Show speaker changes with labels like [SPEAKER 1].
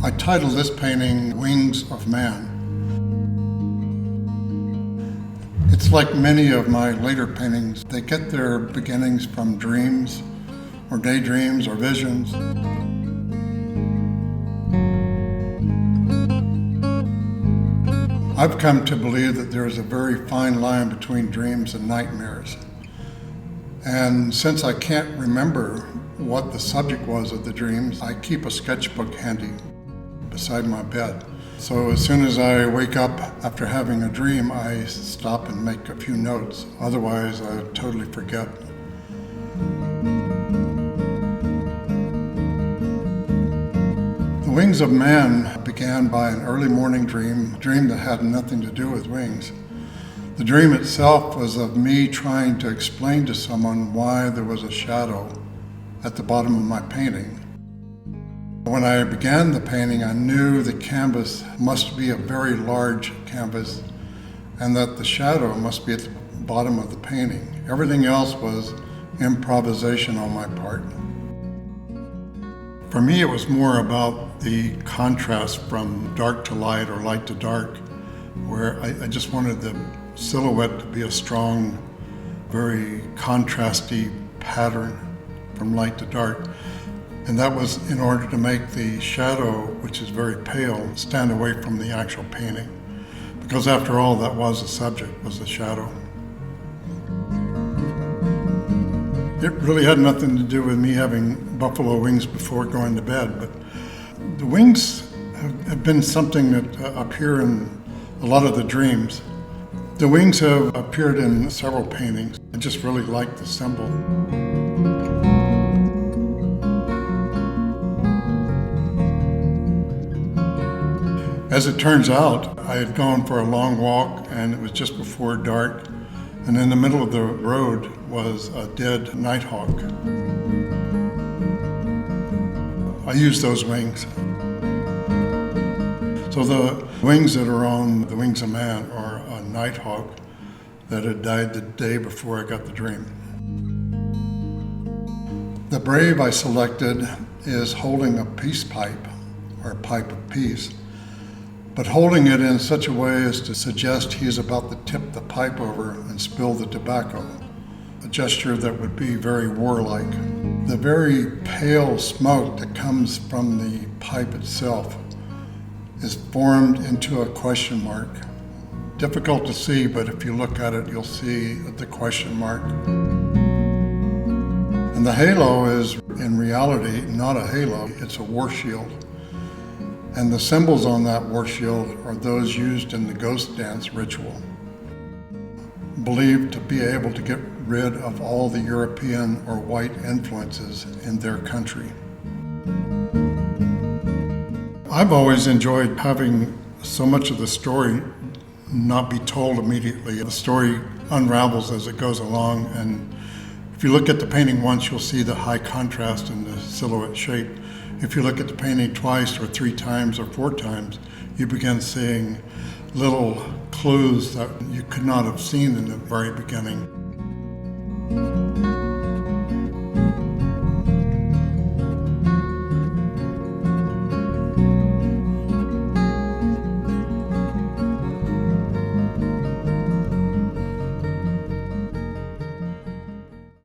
[SPEAKER 1] I titled this painting Wings of Man. It's like many of my later paintings. They get their beginnings from dreams or daydreams or visions. I've come to believe that there is a very fine line between dreams and nightmares. And since I can't remember what the subject was of the dreams, I keep a sketchbook handy beside my bed. So as soon as I wake up after having a dream, I stop and make a few notes. Otherwise, I totally forget. The Wings of Man began by an early morning dream, a dream that had nothing to do with wings. The dream itself was of me trying to explain to someone why there was a shadow at the bottom of my painting. When I began the painting, I knew the canvas must be a very large canvas and that the shadow must be at the bottom of the painting. Everything else was improvisation on my part. For me, it was more about the contrast from dark to light or light to dark, where I just wanted the silhouette to be a strong, very contrasty pattern from light to dark. And that was in order to make the shadow, which is very pale, stand away from the actual painting. Because after all, that was the subject, was the shadow. It really had nothing to do with me having buffalo wings before going to bed, but the wings have been something that appear in a lot of the dreams. The wings have appeared in several paintings. I just really like the symbol. As it turns out, I had gone for a long walk and it was just before dark, and in the middle of the road was a dead nighthawk. I used those wings. So the wings that are on the Wings of Man are a nighthawk that had died the day before I got the dream. The brave I selected is holding a peace pipe, or a pipe of peace, but holding it in such a way as to suggest he is about to tip the pipe over and spill the tobacco, a gesture that would be very warlike. The very pale smoke that comes from the pipe itself is formed into a question mark. Difficult to see, but if you look at it, you'll see the question mark. And the halo is, in reality, not a halo, it's a war shield. And the symbols on that war shield are those used in the ghost dance ritual, believed to be able to get rid of all the European or white influences in their country. I've always enjoyed having so much of the story not be told immediately. The story unravels as it goes along, and if you look at the painting once, you'll see the high contrast in the silhouette shape. If you look at the painting twice or three times or four times, you begin seeing little clues that you could not have seen in the very beginning.